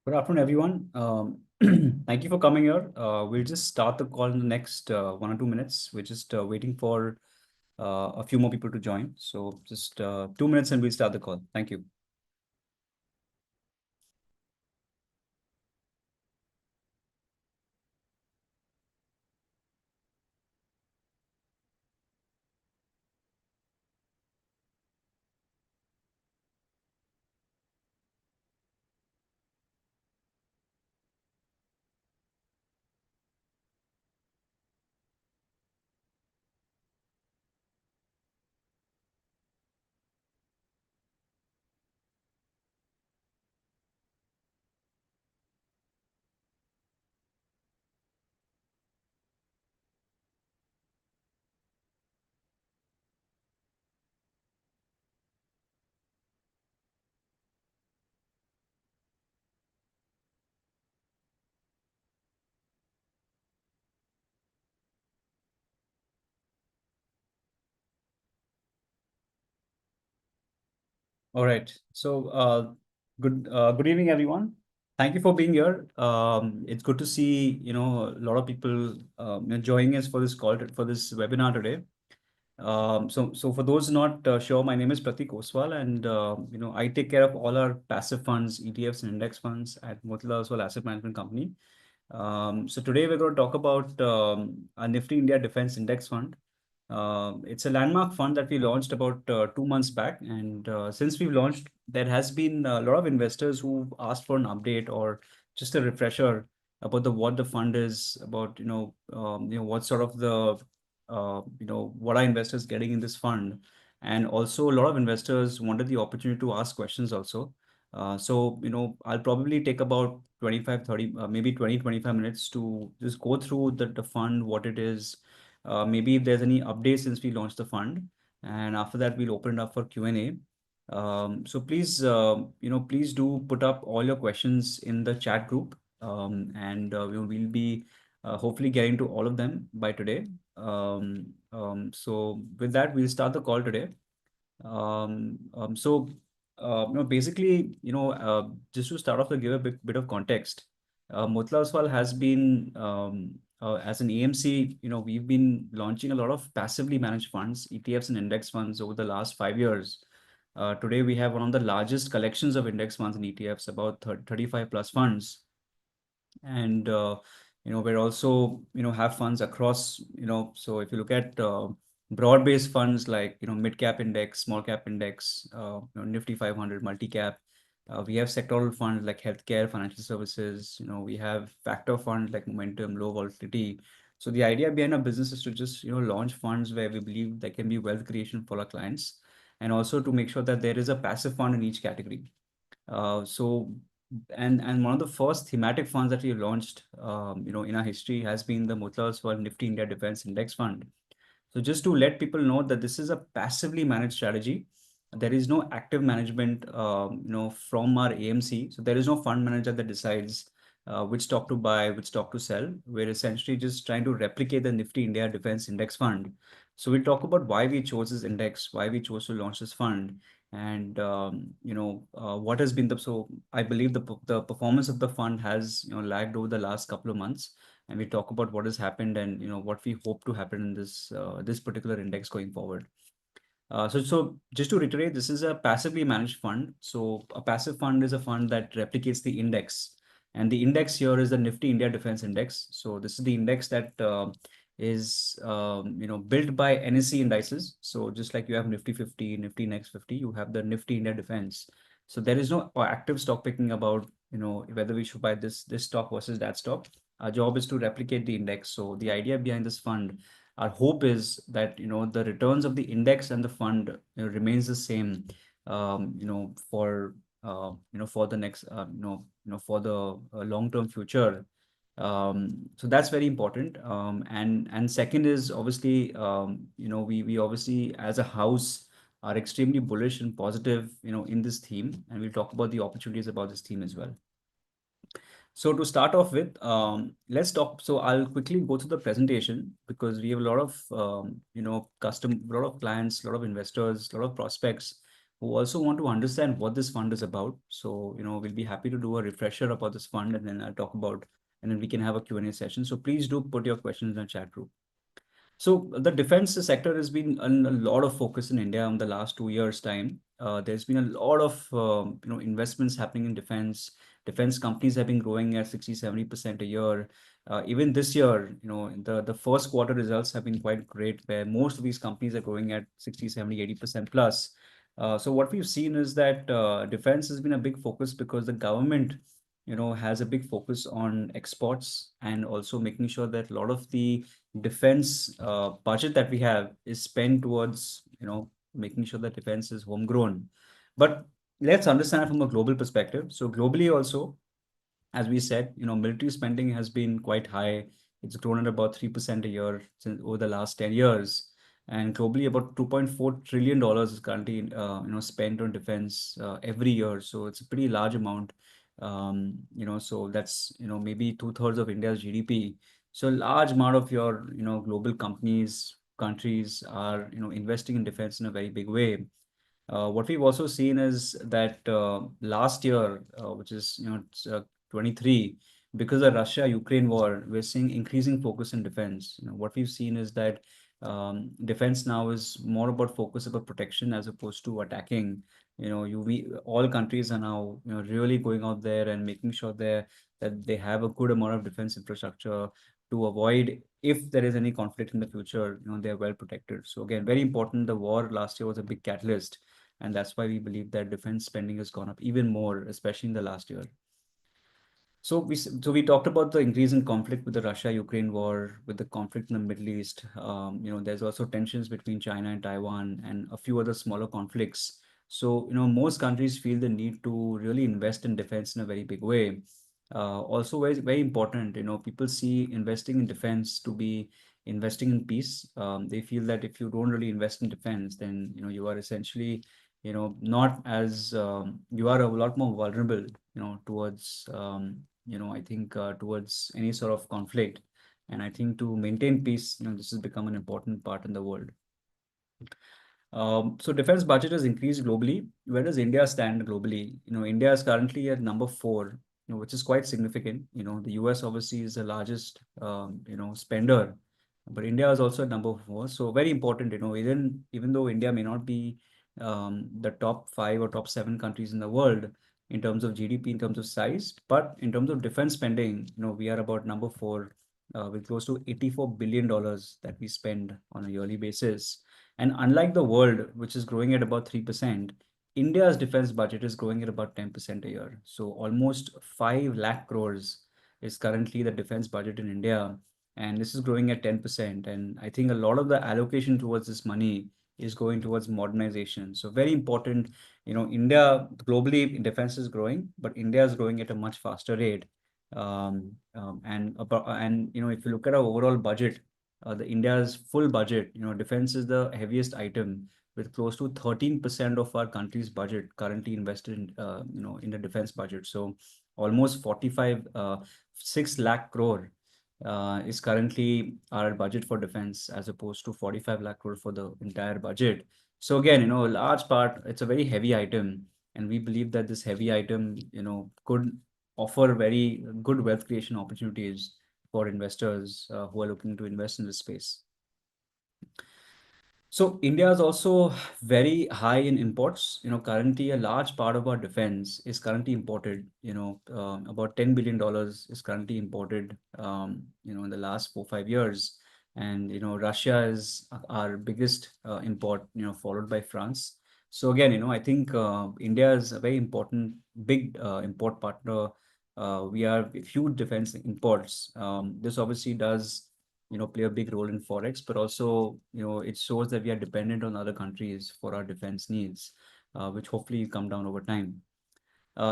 Good afternoon, everyone. Thank you for coming here. We'll just start the call in the next 1 or 2 minutes. We're just waiting for a few more people to join. So just 2 minutes and we'll start the call. Thank you. All right. So good evening, everyone. Thank you for being here. It's good to see a lot of people joining us for this call for this webinar today. So for those not sure, my name is Pratik Oswal, and I take care of all our passive funds, ETFs, and index funds at Motilal Oswal Asset Management Company. So today we're going to talk about a Nifty India Defense Index Fund. It's a landmark fund that we launched about 2 months back, and since we've launched, there has been a lot of investors who've asked for an update or just a refresher about the what the fund is about. What sort of the what are investors getting in this fund, and also a lot of investors wanted the opportunity to ask questions also. So I'll probably take about 25, 30, maybe 20, 25 minutes to just go through the fund, what it is, maybe if there's any updates since we launched the fund, and after that we'll open it up for Q&A. So please, please do put up all your questions in the chat group, and we'll be hopefully getting to all of them by today. So with that, we'll start the call today. Basically, just to start off to give a bit of context, Motilal Oswal has been, as an AMC, we've been launching a lot of passively managed funds, ETFs and index funds over the last 5 years. Today, we have one of the largest collections of index funds and ETFs, about 35 plus funds. And we're also have funds across, so if you look at broad-based funds like mid cap index, small cap index, Nifty 500, multi cap. We have sectoral funds like healthcare, financial services. We have factor funds like momentum, low volatility. So the idea behind our business is to just launch funds where we believe there can be wealth creation for our clients, and also to make sure that there is a passive fund in each category. And one of the first thematic funds that we launched, in our history has been the Motilal Oswal Nifty India Defense Index Fund. So just to let people know that this is a passively managed strategy. There is no active management, from our AMC. So there is no fund manager that decides which stock to buy, which stock to sell. We're essentially just trying to replicate the Nifty India Defense Index Fund. So we'll talk about why we chose this index, why we chose to launch this fund, and what has been so I believe the performance of the fund has lagged over the last couple of months, and we talk about what has happened and what we hope to happen in this particular index going forward. So just to reiterate, this is a passively managed fund. So a passive fund is a fund that replicates the index, and the index here is the Nifty India Defense Index. So this is the index that is built by NSE indices. So just like you have Nifty 50, Nifty Next 50, you have the Nifty India Defense. So there is no active stock picking about whether we should buy this stock versus that stock. Our job is to replicate the index. So the idea behind this fund, our hope is that the returns of the index and the fund remains the same, for the next for the long term future. So that's very important. And second is obviously, we obviously as a house are extremely bullish and positive in this theme, and we'll talk about the opportunities about this theme as well. So to start off with, let's talk. So I'll quickly go through the presentation because we have a lot of, a lot of clients, a lot of investors, a lot of prospects who also want to understand what this fund is about. So, we'll be happy to do a refresher about this fund, and then I'll talk about, and then we can have a Q&A session. So please do put your questions in the chat group. So the defense sector has been a lot of focus in India in the last 2 years' time. There's been a lot of investments happening in defense. Defense companies have been growing at 60-70% a year. Even this year, the first quarter results have been quite great, where most of these companies are growing at 60, 70, 80% plus. So what we've seen is that defense has been a big focus because the government, has a big focus on exports, and also making sure that a lot of the defense budget that we have is spent towards, making sure that defense is homegrown. But let's understand from a global perspective. So globally also, as we said, military spending has been quite high. It's grown at about 3% a year since over the last 10 years. And globally, about $2.4 trillion is currently, spent on defense every year. So it's a pretty large amount. So that's, maybe two-thirds of India's GDP. So a large amount of your, global companies, countries are, investing in defense in a very big way. What we've also seen is that last year, which is 23, because of Russia-Ukraine war, we're seeing increasing focus in defense. What we've seen is that defense now is more about focus about protection as opposed to attacking. All countries are now really going out there and making sure that they have a good amount of defense infrastructure to avoid, if there is any conflict in the future, they're well protected. So again, very important. The war last year was a big catalyst, and that's why we believe that defense spending has gone up even more, especially in the last year. So we talked about the increase in conflict with the Russia-Ukraine war, with the conflict in the Middle East. There's also tensions between China and Taiwan and a few other smaller conflicts. So, most countries feel the need to really invest in defense in a very big way. Also, very, very important, people see investing in defense to be investing in peace. They feel that if you don't really invest in defense, then, you are essentially, not as, you are a lot more vulnerable, towards, I think towards any sort of conflict. And I think to maintain peace, this has become an important part in the world. So defense budget has increased globally. Where does India stand globally? India is currently at number 4, which is quite significant. The US obviously is the largest, spender, but India is also at number 4. So very important, even though India may not be the top 5 or top 7 countries in the world in terms of GDP, in terms of size, but in terms of defense spending, we are about number 4, with close to $84 billion that we spend on a yearly basis. And unlike the world, which is growing at about 3%, India's defense budget is growing at about 10% a year. So almost 5 lakh crores is currently the defense budget in India. And this is growing at 10%. And I think a lot of the allocation towards this money is going towards modernization. So very important, India globally defense is growing, but India is growing at a much faster rate. If you look at our overall budget, the India's full budget, defense is the heaviest item, with close to 13% of our country's budget currently invested in, in the defense budget. So almost 6 lakh crore is currently our budget for defense, as opposed to 45 lakh crore for the entire budget. So again, a large part, it's a very heavy item, and we believe that this heavy item, could offer very good wealth creation opportunities for investors who are looking to invest in this space. So India is also very high in imports. Currently a large part of our defense is currently imported. About $10 billion is currently imported, in the last 4-5 years. And, Russia is our biggest import, followed by France. So again, I think India is a very important, big import partner. We are huge defense imports. This obviously does play a big role in forex, but also it shows that we are dependent on other countries for our defense needs, which hopefully come down over time.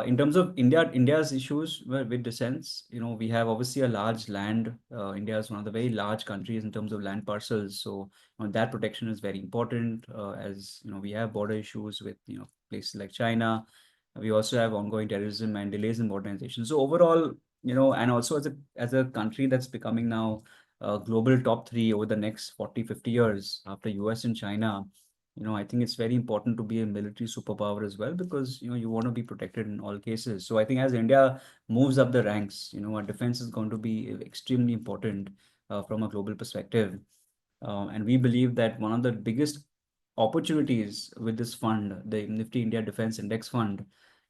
In terms of India's issues with defense, we have obviously a large land. India is one of the very large countries in terms of land parcels, so that protection is very important. As we have border issues with places like China. We also have ongoing terrorism and delays in modernization. So overall, and also as a country that's becoming now global top 3 over the next 40-50 years after US and China, I think it's very important to be a military superpower as well, because you want to be protected in all cases. So I think as India moves up the ranks, our defense is going to be extremely important from a global perspective. And we believe that one of the biggest opportunities with this fund, the Nifty India Defense Index Fund,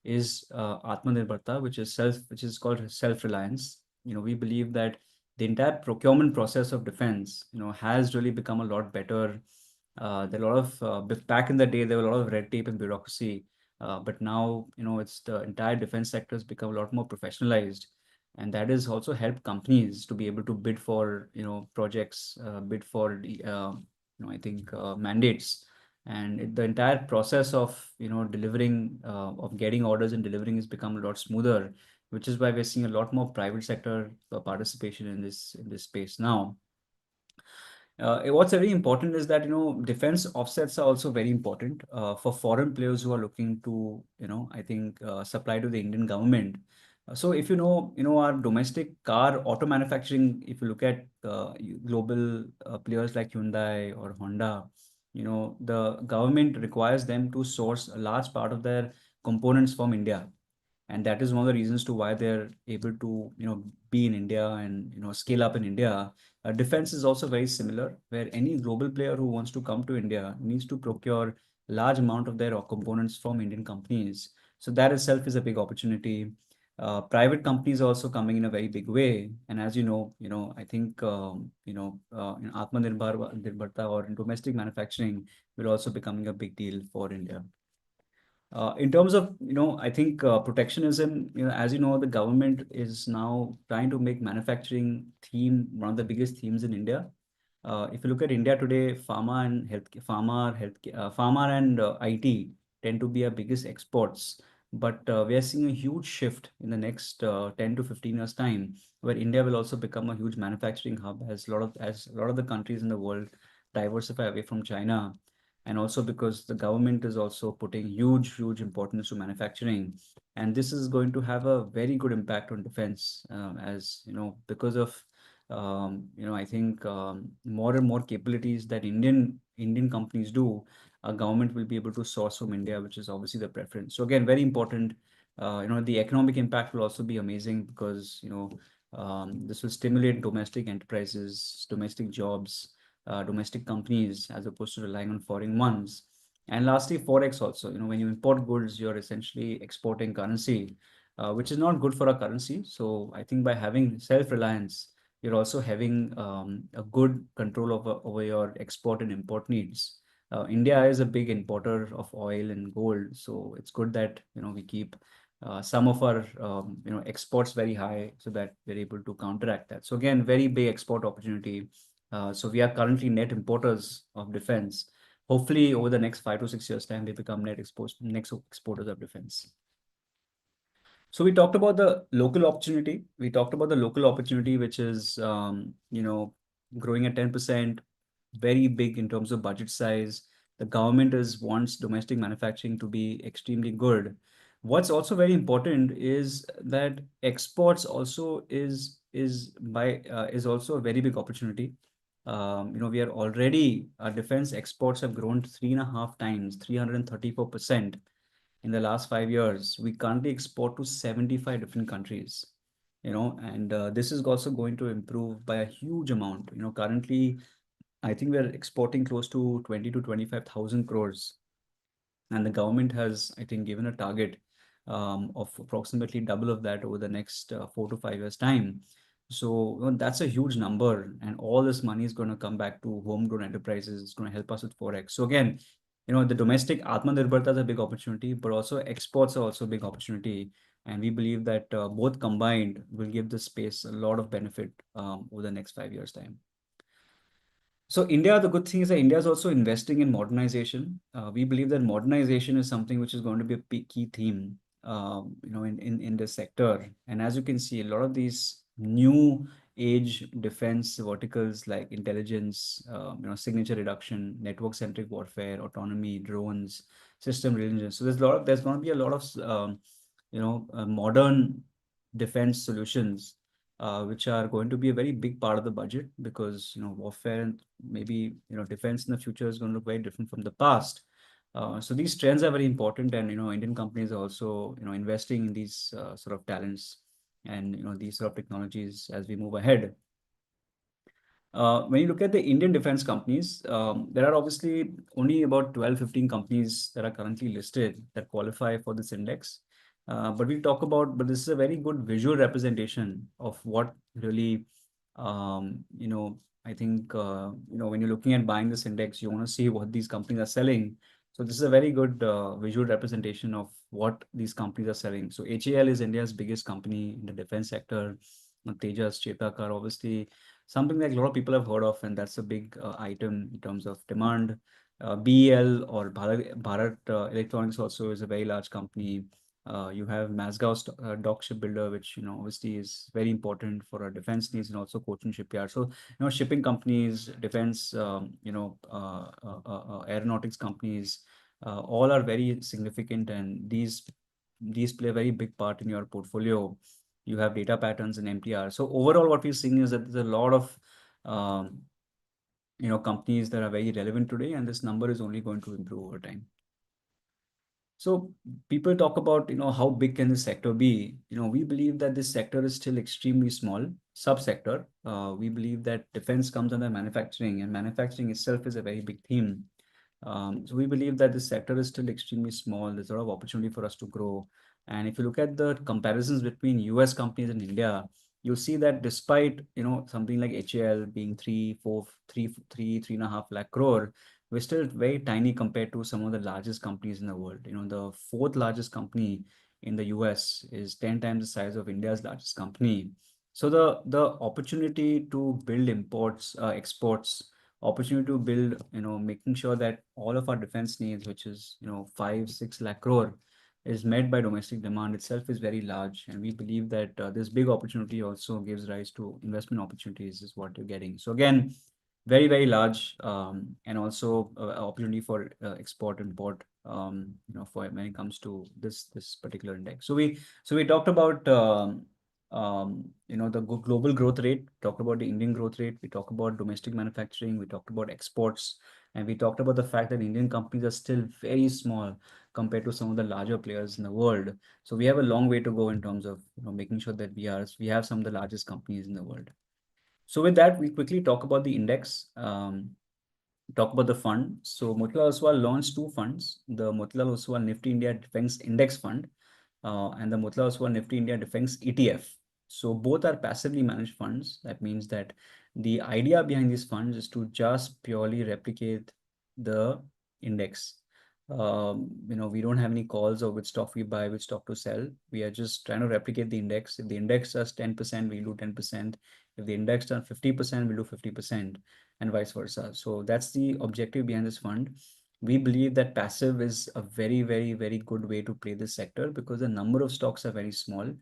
is Atmanirbharta, which is called self-reliance. We believe that the entire procurement process of defense, has really become a lot better. There are a lot of back in the day there were a lot of red tape and bureaucracy, but now it's the entire defense sector has become a lot more professionalized, and that has also helped companies to be able to bid for projects, bid for the I think mandates, and the entire process of delivering of getting orders and delivering has become a lot smoother, which is why we're seeing a lot more private sector participation in this space now. What's very important is that defense offsets are also very important for foreign players who are looking to I think supply to the Indian government. So if our domestic car auto manufacturing, if you look at global players like Hyundai or Honda, the government requires them to source a large part of their components from India, and that is one of the reasons to why they're able to be in India and scale up in India. Defense is also very similar, where any global player who wants to come to India needs to procure large amount of their components from Indian companies. So that itself is a big opportunity. Private companies are also coming in a very big way, and as I think in Atmanirbharta or in domestic manufacturing will also becoming a big deal for India. In terms of, I think protectionism, as the government is now trying to make manufacturing theme one of the biggest themes in India. If you look at India today, pharma and IT tend to be our biggest exports. But we are seeing a huge shift in the next 10 to 15 years time, where India will also become a huge manufacturing hub as a lot of the countries in the world diversify away from China, and also because the government is also putting huge importance to manufacturing, and this is going to have a very good impact on defense, as because of I think more and more capabilities that Indian companies do, a government will be able to source from India, which is obviously the preference. So again, very important. The economic impact will also be amazing, because this will stimulate domestic enterprises, domestic jobs, domestic companies, as opposed to relying on foreign ones. And lastly, forex also. When you import goods, you're essentially exporting currency, which is not good for our currency. So I think by having self-reliance, you're also having a good control over your export and import needs. India is a big importer of oil and gold, so it's good that we keep some of our exports very high, so that we're able to counteract that. So again, very big export opportunity. So we are currently net importers of defense. Hopefully, over the next 5 to 6 years' time, we become next exporters of defense. So we talked about the local opportunity. We talked about the local opportunity, which is growing at 10%, very big in terms of budget size. The government wants domestic manufacturing to be extremely good. What's also very important is that exports also is also a very big opportunity. We are already, our defense exports have grown 3.5 times, 334% in the last 5 years. We currently export to 75 different countries, and this is also going to improve by a huge amount. Currently, I think we're exporting close to 20 to 25,000 crores, and the government has, I think, given a target of approximately double of that over the next 4 to 5 years time. So that's a huge number, and all this money is going to come back to homegrown enterprises. It's going to help us with forex. So again, the domestic Atmanirbharta is a big opportunity, but also exports are also a big opportunity. And we believe that both combined will give the space a lot of benefit over the next 5 years time. So India, the good thing is that India is also investing in modernization. We believe that modernization is something which is going to be a key theme, in this sector. And as you can see, a lot of these new age defense verticals like intelligence, signature reduction, network-centric warfare, autonomy, drones, system resilience. So there's going to be a lot of, modern defense solutions which are going to be a very big part of the budget because warfare and maybe defense in the future is going to look very different from the past. So these trends are very important, and Indian companies are also investing in these sort of talents and these sort of technologies as we move ahead. When you look at the Indian defense companies, there are obviously only about 12, 15 companies that are currently listed that qualify for this index. But this is a very good visual representation of what really, I think, when you're looking at buying this index, you want to see what these companies are selling. So this is a very good visual representation of what these companies are selling. So HAL is India's biggest company in the defense sector. Tejas, Chetak are obviously something that a lot of people have heard of, and that's a big item in terms of demand. BEL or Bharat Electronics also is a very large company. You have Masgao Dock Shipbuilder, which obviously is very important for our defense needs, and also Cochin Shipyard. So shipping companies, defense, aeronautics companies, all are very significant, and these play a very big part in your portfolio. You have data patterns and MTR. So overall, what we're seeing is that there's a lot of um, companies that are very relevant today, and this number is only going to improve over time. So people talk about, how big can this sector be? We believe that this sector is still extremely small subsector. We believe that defense comes under manufacturing, and manufacturing itself is a very big theme. So we believe that this sector is still extremely small. There's a lot of opportunity for us to grow. And if you look at the comparisons between US companies and India, you'll see that despite, something like HAL being 3.5 lakh crore, we're still very tiny compared to some of the largest companies in the world. The fourth largest company in the US is 10 times the size of India's largest company. So the opportunity to build imports, exports, opportunity to build, making sure that all of our defense needs, which is, 5-6 lakh crore, is met by domestic demand itself is very large. And we believe that this big opportunity also gives rise to investment opportunities is what you're getting. So again, very, very large, and also opportunity for export import, for when it comes to this particular index. So we talked about the global growth rate, talked about the Indian growth rate, we talked about domestic manufacturing, we talked about exports, and we talked about the fact that Indian companies are still very small compared to some of the larger players in the world. So we have a long way to go in terms of making sure that we have some of the largest companies in the world. So with that, we quickly talk about the index. Talk about the fund. So Motilal Oswal launched two funds, the Motilal Oswal Nifty India Defense Index Fund, and the Motilal Oswal Nifty India Defense ETF. So both are passively managed funds. That means that the idea behind these funds is to just purely replicate the index. We don't have any calls or which stock we buy, which stock to sell. We are just trying to replicate the index. If the index does 10%, we do 10%. If the index does 50%, we do 50%, and vice versa. So that's the objective behind this fund. We believe that passive is a very, very, very good way to play this sector because the number of stocks are very small.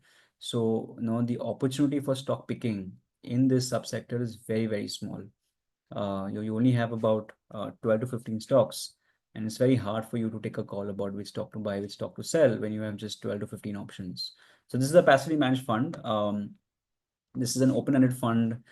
So, the opportunity for stock picking in this subsector is very, very small. You only have about 12 to 15 stocks, and it's very hard for you to take a call about which stock to buy, which stock to sell when you have just 12 to 15 options. So this is a passively managed fund. This is an open-ended fund.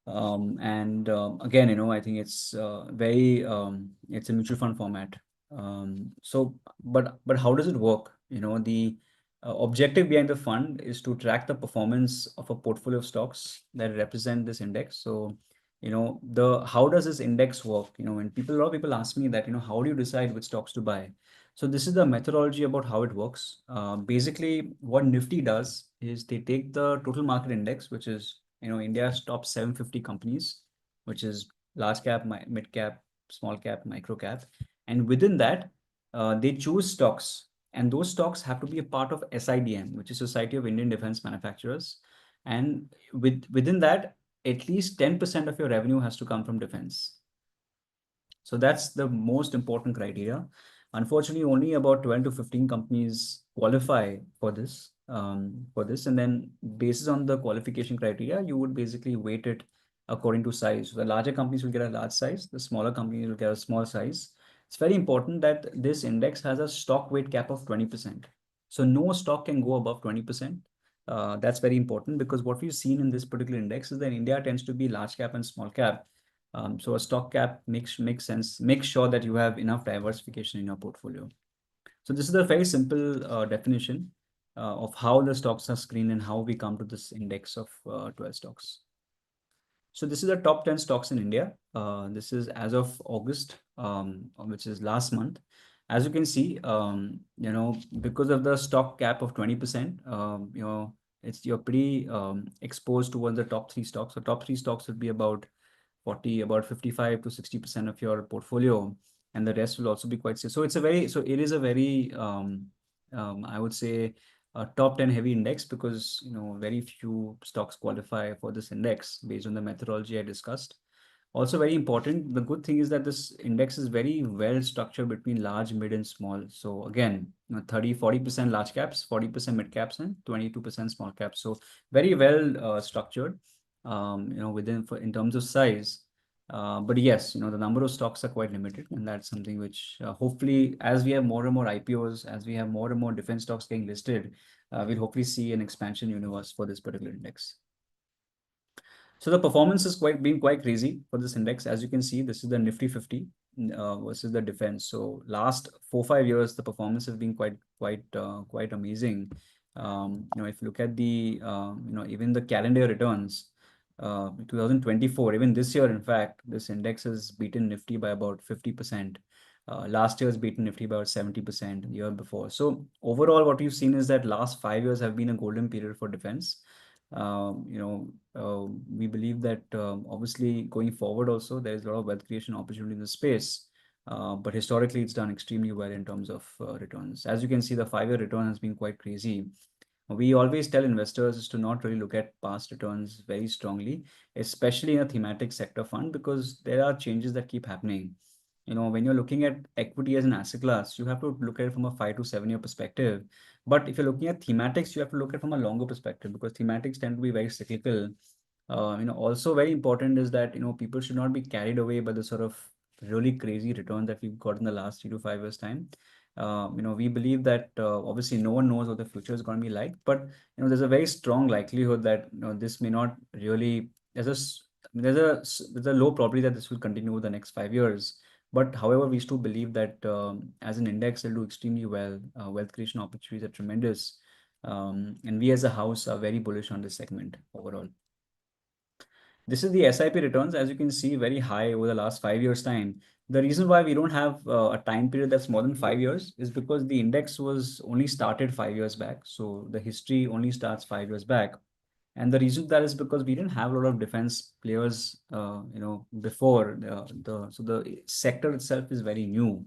And again, I think it's it's a mutual fund format. But how does it work? The objective behind the fund is to track the performance of a portfolio of stocks that represent this index. So, the how does this index work? When a lot of people ask me that, how do you decide which stocks to buy? So this is the methodology about how it works. Basically, what Nifty does is they take the total market index, which is India's top 750 companies, which is large cap, mid cap, small cap, micro cap, and within that, they choose stocks, and those stocks have to be a part of SIDM, which is Society of Indian Defense Manufacturers, and within that, at least 10% of your revenue has to come from defense. So that's the most important criteria. Unfortunately, only about 12 to 15 companies qualify for this. And then based on the qualification criteria, you would basically weight it according to size. So the larger companies will get a large size, the smaller companies will get a small size. It's very important that this index has a stock weight cap of 20%. So no stock can go above 20%. That's very important because what we've seen in this particular index is that India tends to be large cap and small cap. So a stock cap makes sense. Make sure that you have enough diversification in your portfolio. So this is a very simple definition of how the stocks are screened and how we come to this index of 12 stocks. So this is the top 10 stocks in India. This is as of August, which is last month. As you can see, because of the stock cap of 20%, you're pretty exposed towards the top three stocks. So top three stocks would be about 55 to 60% of your portfolio, and the rest will also be quite safe. So it is a very, I would say, a top 10 heavy index because very few stocks qualify for this index based on the methodology I discussed. Also very important, the good thing is that this index is very well structured between large, mid, and small. So again, 40% large caps, 40% mid caps, and 22% small caps. So very well structured, in terms of size. But yes, the number of stocks are quite limited, and that's something which hopefully, as we have more and more IPOs, as we have more and more defense stocks getting listed, we'll hopefully see an expansion universe for this particular index. So the performance is been quite crazy for this index. As you can see, this is the Nifty 50 versus the defense. So last 4-5 years, the performance has been quite amazing. If you look at the even the calendar returns, 2024, even this year, in fact, this index has beaten Nifty by about 50%. Last year has beaten Nifty by about 70% the year before. So overall, what we've seen is that last 5 years have been a golden period for defense. We believe that obviously going forward also there is a lot of wealth creation opportunity in the space. But historically, it's done extremely well in terms of returns. As you can see, the 5-year return has been quite crazy. We always tell investors is to not really look at past returns very strongly, especially in a thematic sector fund, because there are changes that keep happening. When you're looking at equity as an asset class, you have to look at it from a 5 to 7 year perspective. But if you're looking at thematics, you have to look at it from a longer perspective because thematics tend to be very cyclical. Also very important is that, people should not be carried away by the sort of really crazy return that we've got in the last 3 to 5 years time. We believe that obviously no one knows what the future is going to be like, but there's a very strong likelihood that this may not really. There's a low probability that this will continue the next 5 years. But however, we still believe that as an index, it'll do extremely well. Wealth creation opportunities are tremendous. And we as a house are very bullish on this segment overall. This is the SIP returns, as you can see, very high over the last 5 years time. The reason why we don't have a time period that's more than 5 years is because the index was only started 5 years back. So the history only starts 5 years back. And the reason that is because we didn't have a lot of defense players, before so the sector itself is very new.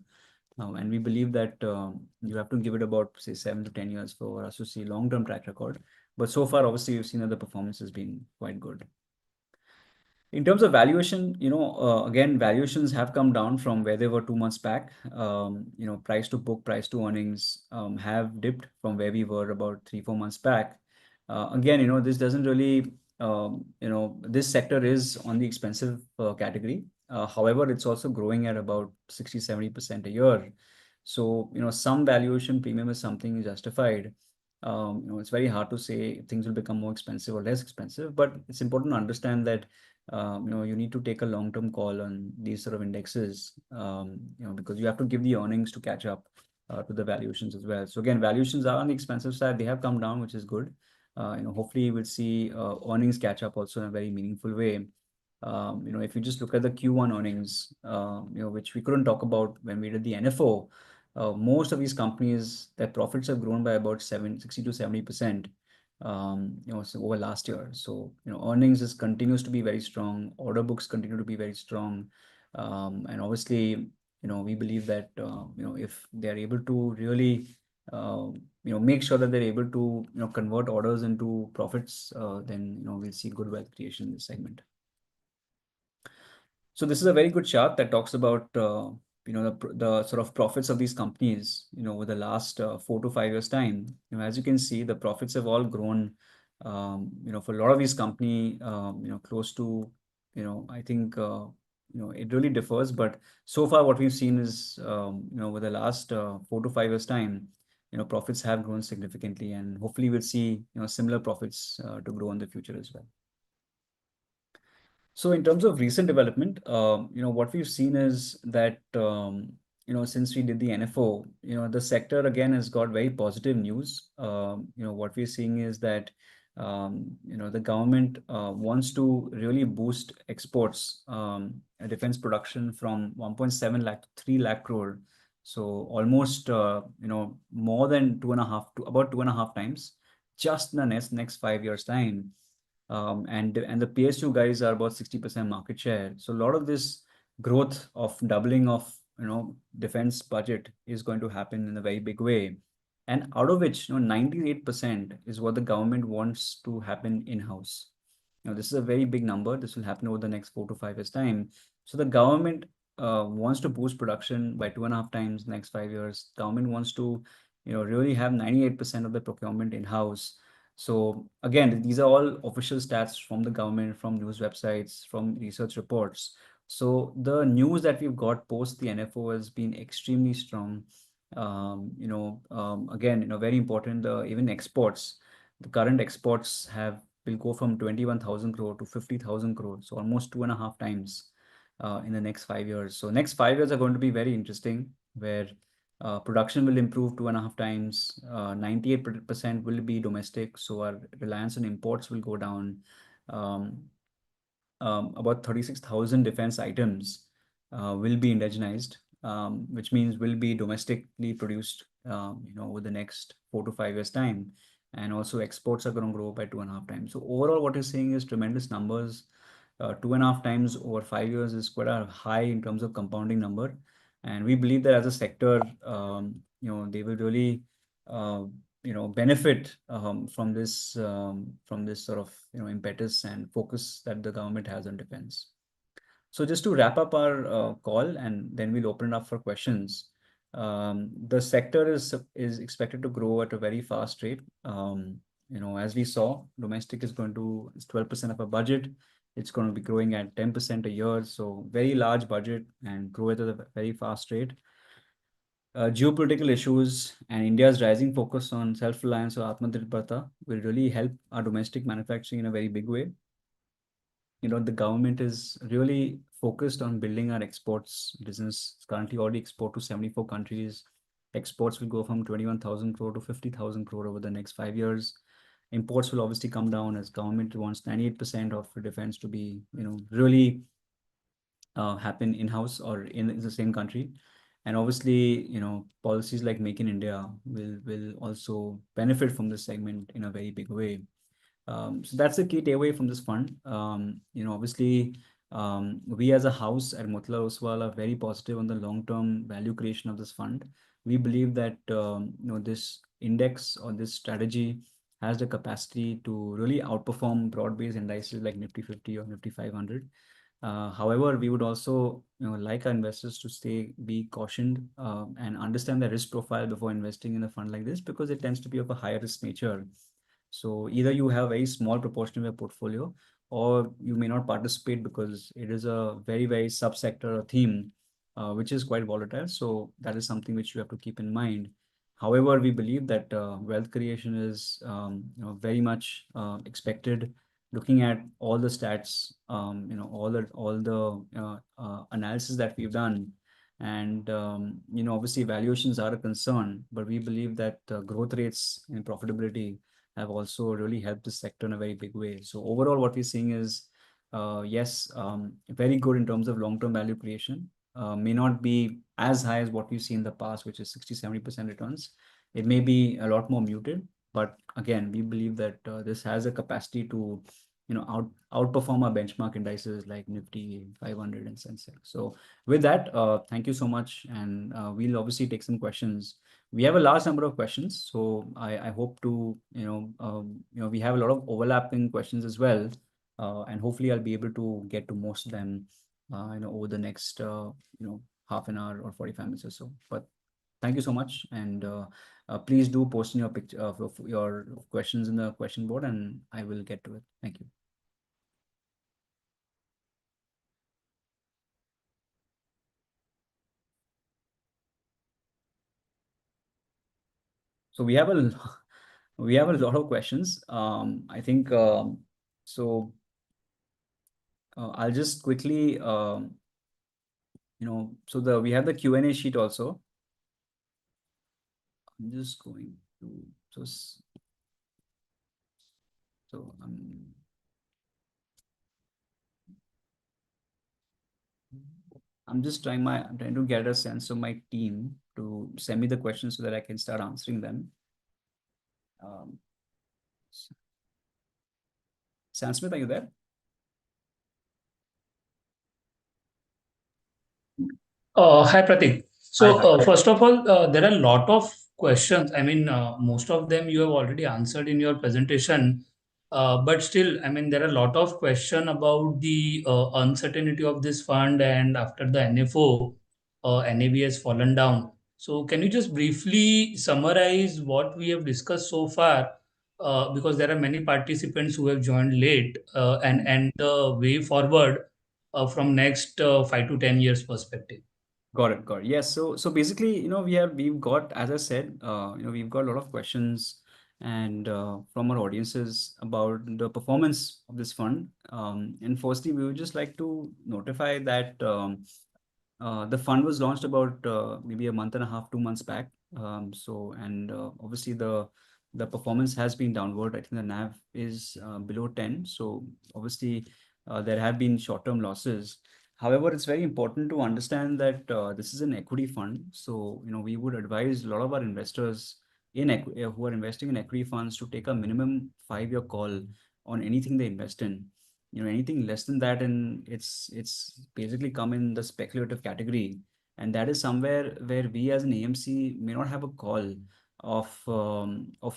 And we believe that you have to give it about, say, 7 to 10 years for us to see long-term track record. But so far, obviously, you've seen that the performance has been quite good. In terms of valuation, again, valuations have come down from where they were 2 months back. Price to book, price to earnings have dipped from where we were about 3, 4 months back. Again, this doesn't really, this sector is on the expensive category. However, it's also growing at about 60-70% a year. So, some valuation premium is something justified. It's very hard to say things will become more expensive or less expensive, but it's important to understand that you need to take a long-term call on these sort of indexes, because you have to give the earnings to catch up to the valuations as well. So again, valuations are on the expensive side. They have come down, which is good. Hopefully we'll see earnings catch up also in a very meaningful way. If you just look at the Q1 earnings, which we couldn't talk about when we did the NFO, most of these companies, their profits have grown by about 60 to 70%. So over last year. So, earnings continues to be very strong. Order books continue to be very strong. And obviously, we believe that, if they're able to really, make sure that they're able to, convert orders into profits, then, we'll see good wealth creation in this segment. So this is a very good chart that talks about, the sort of profits of these companies, over the last 4 to 5 years time. As you can see, the profits have all grown, for a lot of these company, close to, I think, it really differs. But so far, what we've seen is, over the last 4 to 5 years time, profits have grown significantly, and hopefully we'll see, similar profits to grow in the future as well. So in terms of recent development, what we've seen is that, since we did the NFO, the sector again has got very positive news. What we're seeing is that, the government wants to really boost exports, defense production from 1.7 lakh to 3 lakh crore. So almost, more than two and a half to about 2.5 times just in the next 5 years time. And the PSU guys are about 60% market share. So a lot of this growth of doubling of defense budget is going to happen in a very big way, and out of which 98% is what the government wants to happen in-house. This is a very big number. This will happen over the next 4 to 5 years time. So the government wants to boost production by 2.5 times next 5 years. Government wants to really have 98% of the procurement in-house. So again, these are all official stats from the government, from news websites, from research reports. So the news that we've got post the NFO has been extremely strong. Again, very important, even exports, the current exports will go from 21,000 crore to 50,000 crore. So almost 2.5 times in the next 5 years. So next 5 years are going to be very interesting, where production will improve 2.5 times. 98% will be domestic, so our reliance on imports will go down. Um, about 36,000 defense items will be indigenized, which means will be domestically produced, over the next 4 to 5 years time. And also exports are going to grow by 2.5 times. So overall, what you're seeing is tremendous numbers. 2.5 times over 5 years is quite a high in terms of compounding number. And we believe that as a sector, they will really, benefit from this sort of impetus and focus that the government has on defense. So just to wrap up our call, and then we'll open it up for questions. The sector is expected to grow at a very fast rate. As we saw, domestic is 12% of our budget. It's going to be growing at 10% a year. So very large budget and grow at a very fast rate. Geopolitical issues and India's rising focus on self-reliance or Atmanirbharta will really help our domestic manufacturing in a very big way. The government is really focused on building our exports business. It's currently already export to 74 countries. Exports will go from 21,000 crore to 50,000 crore over the next 5 years. Imports will obviously come down as government wants 98% of defense to be, really happen in-house or in the same country. And obviously, policies like Make in India will also benefit from this segment in a very big way. So that's the key takeaway from this fund. Obviously, we as a house at Motilal Oswal are very positive on the long-term value creation of this fund. We believe that this index or this strategy has the capacity to really outperform broad-based indices like Nifty 50 or Nifty 500. However, we would also like our investors to be cautioned and understand the risk profile before investing in a fund like this, because it tends to be of a higher risk nature. So either you have a very small proportion of your portfolio, or you may not participate because it is a very, very subsector or theme, which is quite volatile. So that is something which you have to keep in mind. However, we believe that wealth creation is very much expected. Looking at all the stats, all the analysis that we've done, and obviously valuations are a concern, but we believe that growth rates and profitability have also really helped the sector in a very big way. So overall, what we're seeing is, yes, very good in terms of long-term value creation. May not be as high as what we've seen in the past, which is 60-70% returns. It may be a lot more muted, but again, we believe that this has a capacity to outperform our benchmark indices like Nifty 500 and Sensex. So with that, thank you so much, and we'll obviously take some questions. We have a large number of questions, so I hope to we have a lot of overlapping questions as well, and hopefully I'll be able to get to most of them over the next half an hour or 45 minutes or so. But thank you so much, and please do post in your picture of your questions in the question board, and I will get to it. Thank you. So we have a we have a lot of questions. I think so. I'll just quickly, so we have the Q&A sheet also. I'm just going to just so I'm trying to get a sense of my team to send me the questions so that I can start answering them. Um, Sam Smith, are you there? Hi, Pratik. Hi, So, hi. first of all, there are a lot of questions. I mean, most of them you have already answered in your presentation. But still, I mean, there are a lot of question about the uncertainty of this fund, and after the NFO, NAV has fallen down. So, can you just briefly summarize what we have discussed so far? Because there are many participants who have joined late, and the way forward from next 5 to 10 years perspective. Got it. Got it. Yes. So basically, we've got, as I said, we've got a lot of questions and from our audiences about the performance of this fund. And firstly, we would just like to notify that the fund was launched about maybe a month and a half, 2 months back. And obviously the performance has been downward. I think the NAV is below 10. So obviously there have been short-term losses. However, it's very important to understand that this is an equity fund. So, we would advise a lot of our investors who are investing in equity funds to take a minimum 5-year call on anything they invest in. Anything less than that, and it's basically come in the speculative category, and that is somewhere where we as an AMC may not have a call of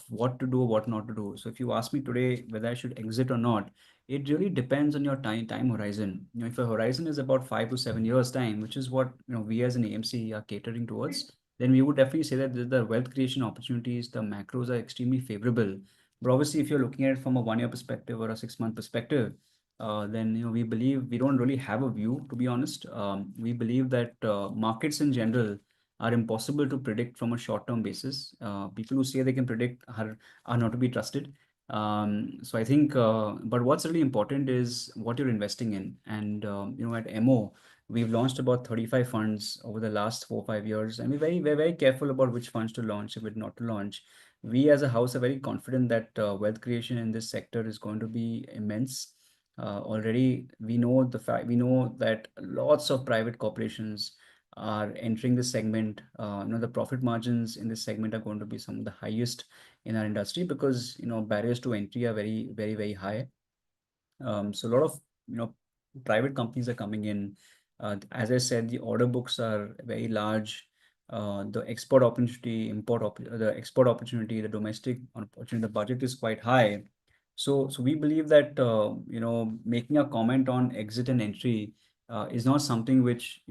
what to do or what not to do. So if you ask me today whether I should exit or not, it really depends on your time horizon. If your horizon is about 5 to 7 years time, which is what we as an AMC are catering towards, then we would definitely say that the wealth creation opportunities, the macros are extremely favorable. But obviously, if you're looking at it from a 1 year perspective or a 6 month perspective, then we believe we don't really have a view, to be honest. We believe that markets in general are impossible to predict from a short-term basis. People who say they can predict are not to be trusted. So I think, but what's really important is what you're investing in. And at MO, we've launched about 35 funds over the last 4 or 5 years, and we're very careful about which funds to launch and which not to launch. We as a house are very confident that wealth creation in this sector is going to be immense. Already, we know that lots of private corporations are entering this segment. The profit margins in this segment are going to be some of the highest in our industry because barriers to entry are very, very, very high. So a lot of private companies are coming in. As I said, the order books are very large. The export opportunity, the export opportunity, the domestic opportunity, the budget is quite high. So we believe that making a comment on exit and entry is not something which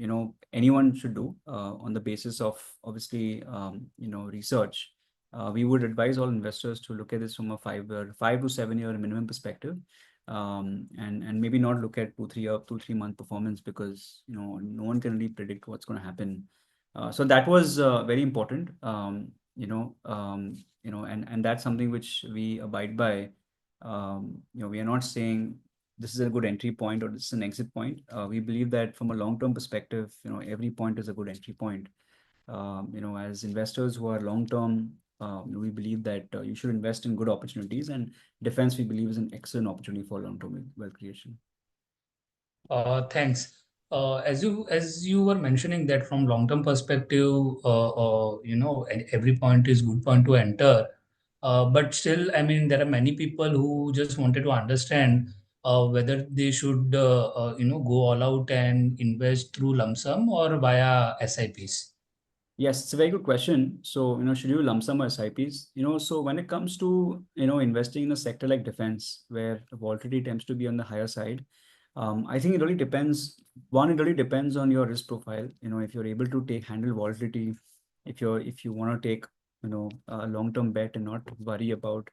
anyone should do on the basis of obviously research. We would advise all investors to look at this from a 5 to 7 year minimum perspective, and maybe not look at 2 3 month performance because no one can really predict what's going to happen. So that was very important. And that's something which we abide by. We are not saying this is a good entry point or this is an exit point. We believe that from a long-term perspective, every point is a good entry point. As investors who are long term, we believe that you should invest in good opportunities, and defense we believe is an excellent opportunity for long term wealth creation. Thanks. As you were mentioning that from long-term perspective, every point is good point to enter. But still, I mean, there are many people who just wanted to understand whether they should, go all out and invest through lump sum or via SIPs. Yes, it's a very good question. So, should you lump sum or SIPs? So when it comes to, investing in a sector like defense, where the volatility tends to be on the higher side, I think it really depends. One, it really depends on your risk profile. If you're able to handle volatility, if you want to take, a long-term bet and not worry about,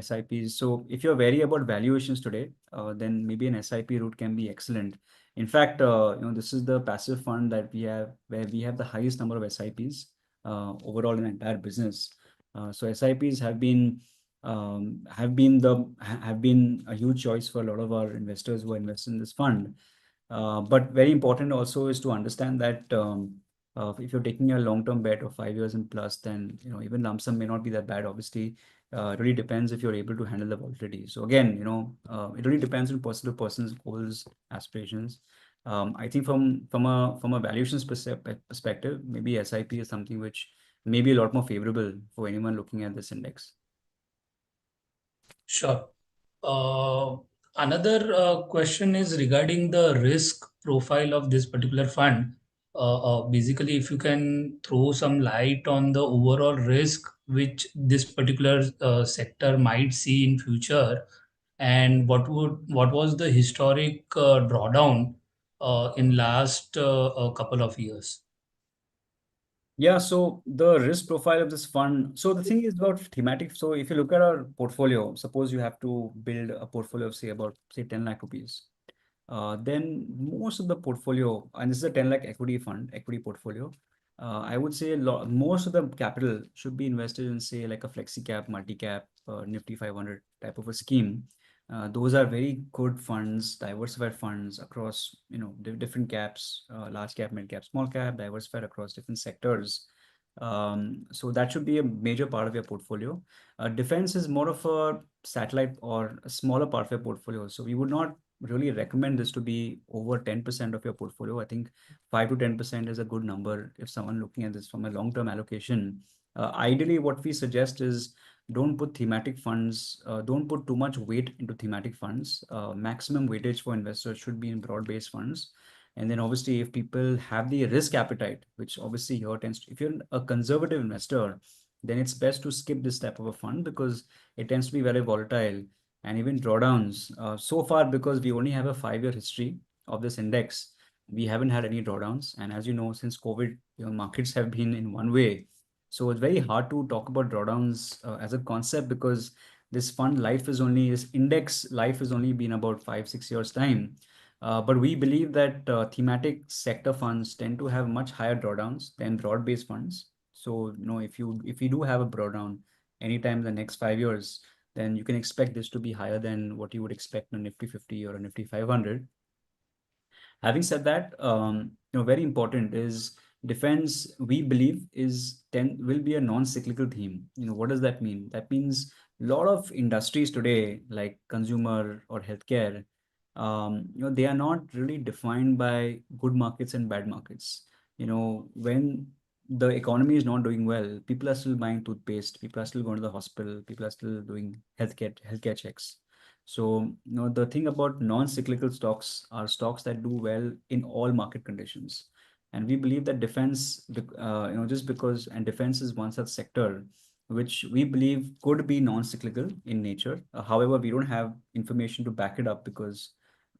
SIPs. So if you're wary about valuations today, then maybe an SIP route can be excellent. In fact, this is the passive fund that we have where we have the highest number of SIPs overall in the entire business. So SIPs have been a huge choice for a lot of our investors who are invested in this fund. But very important also is to understand that if you're taking a long-term bet of 5 years and plus, then even lump sum may not be that bad. Obviously, it really depends if you're able to handle the volatility. So again, it really depends on person to person's goals, aspirations. I think from a valuations perspective, maybe SIP is something which may be a lot more favorable for anyone looking at this index. Sure. Uh, Another question is regarding the risk profile of this particular fund. Basically, if you can throw some light on the overall risk which this particular sector might see in future, and what was the historic drawdown in last a couple of years? Yeah, so the risk profile of this fund. So the thing is about thematic. So if you look at our portfolio, suppose you have to build a portfolio of say 10 lakh rupees. Then most of the portfolio, and this is a 10 lakh equity fund, equity portfolio. I would say most of the capital should be invested in say like a flexi cap, multi cap, Nifty 500 type of a scheme. Those are very good funds, diversified funds across different caps, large cap, mid cap, small cap, diversified across different sectors. So that should be a major part of your portfolio. Defense is more of a satellite or a smaller part of your portfolio. So we would not really recommend this to be over 10% of your portfolio. I think 5 to 10% is a good number if someone looking at this from a long-term allocation. Ideally, what we suggest is don't put thematic funds, don't put too much weight into thematic funds. Maximum weightage for investors should be in broad-based funds. And then obviously, if people have the risk appetite, which obviously here tends to, if you're a conservative investor, then it's best to skip this type of a fund because it tends to be very volatile and even drawdowns. So far, because we only have a 5 year history of this index, we haven't had any drawdowns. And as you know, since COVID, markets have been in one way. So it's very hard to talk about drawdowns as a concept because this index life has only been about 5, 6 years time. But we believe that thematic sector funds tend to have much higher drawdowns than broad-based funds. So, if you do have a drawdown anytime in the next 5 years, then you can expect this to be higher than what you would expect in a Nifty 50 or a Nifty 500. Having said that, very important is defense. We believe will be a non-cyclical theme. What does that mean? That means a lot of industries today, like consumer or healthcare, they are not really defined by good markets and bad markets. When the economy is not doing well, people are still buying toothpaste, people are still going to the hospital, people are still doing healthcare checks. So, the thing about non-cyclical stocks are stocks that do well in all market conditions. And we believe that just because, and defense is one such sector which we believe could be non-cyclical in nature. However, we don't have information to back it up because